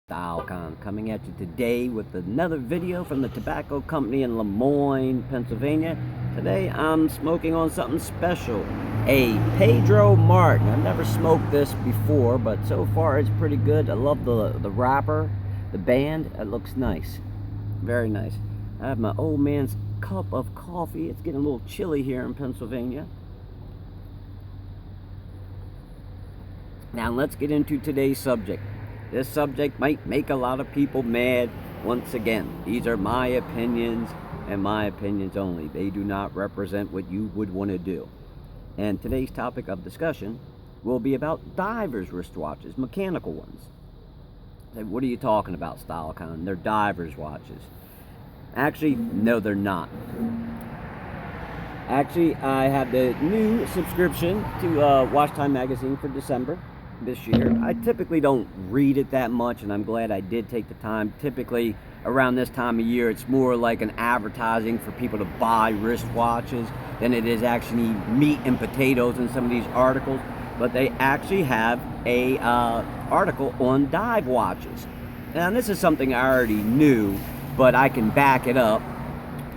Stylecon coming at you today with another video from the tobacco company in Lemoyne, Pennsylvania. Today I'm smoking on something special, a Pedro Martin. I've never smoked this before, but so far it's pretty good. I love the wrapper, the band. It looks nice, very nice. I have my old man's cup of coffee. It's getting a little chilly here in Pennsylvania. Now let's get into today's subject. This subject might make a lot of people mad. Once again, these are my opinions and my opinions only. They do not represent what you would want to do. And today's topic of discussion will be about divers' wristwatches, mechanical ones. What are you talking about, Stylecon? They're divers' watches. Actually, no, they're not. Actually, I have the new subscription to Watch Time magazine for December this year. I typically don't read it that much, and I'm glad I did take the time. Typically around this time of year, it's more like an advertising for people to buy wristwatches than it is actually meat and potatoes in some of these articles. But they actually have a article on dive watches. Now this is something I already knew, but I can back it up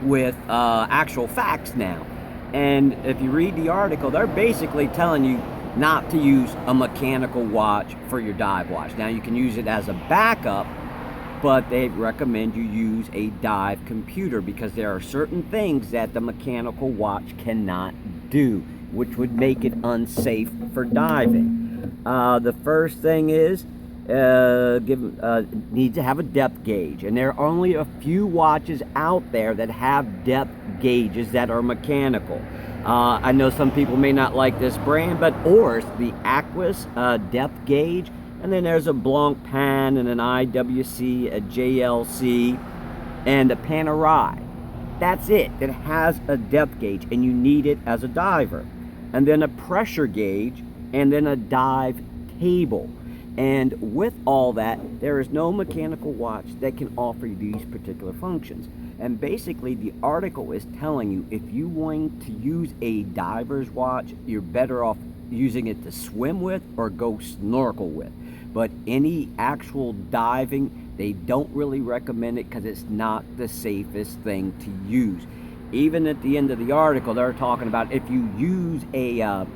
with actual facts now. And if you read the article, they're basically telling you not to use a mechanical watch for your dive watch. Now you can use it as a backup, but they recommend you use a dive computer because there are certain things that the mechanical watch cannot do, which would make it unsafe for diving. The first thing is need to have a depth gauge, and there are only a few watches out there that have depth gauges that are mechanical. I know some people may not like this brand, but Oris, the Aquis depth gauge, and then there's a Blanc Pan and an IWC, a JLC, and a Panerai. That's it. It has a depth gauge, and you need it as a diver. And then a pressure gauge, and then a dive table. And with all that, there is no mechanical watch that can offer you these particular functions. And basically, the article is telling you if you want to use a diver's watch, you're better off using it to swim with or go snorkel with. But any actual diving, they don't really recommend it because it's not the safest thing to use. Even at the end of the article, they're talking about if you use a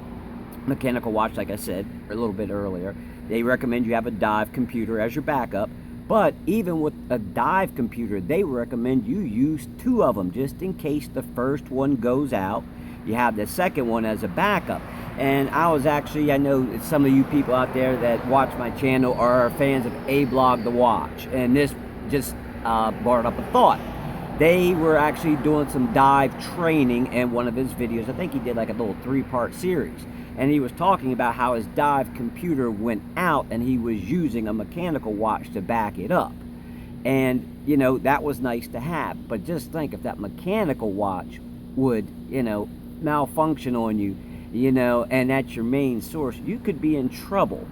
mechanical watch, like I said a little bit earlier, they recommend you have a dive computer as your backup. But even with a dive computer, they recommend you use two of them just in case the first one goes out. You have the second one as a backup. And I know some of you people out there that watch my channel are fans of A-Blog The Watch. And this just brought up a thought. They were actually doing some dive training in one of his videos. I think he did like a little 3-part series. And he was talking about how his dive computer went out and he was using a mechanical watch to back it up. And, you know, that was nice to have. But just think if that mechanical watch would, malfunction on you, and that's your main source, you could be in trouble.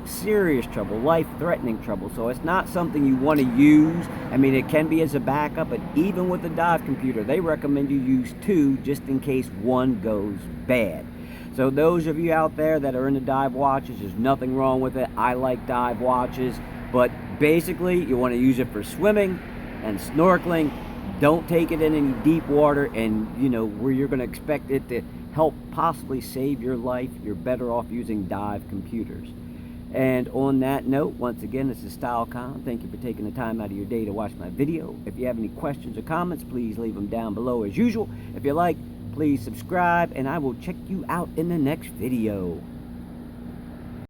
Serious trouble, life-threatening trouble. So it's not something you want to use. I mean, it can be as a backup, but even with a dive computer, they recommend you use two just in case one goes bad. So those of you out there that are into dive watches, there's nothing wrong with it. I like dive watches, but basically you want to use it for swimming and snorkeling. Don't take it in any deep water and, where you're going to expect it to help possibly save your life. You're better off using dive computers. And on that note, once again, this is Stylecon. Thank you for taking the time out of your day to watch my video. If you have any questions or comments, please leave them down below as usual. If you like, please subscribe, and I will check you out in the next video.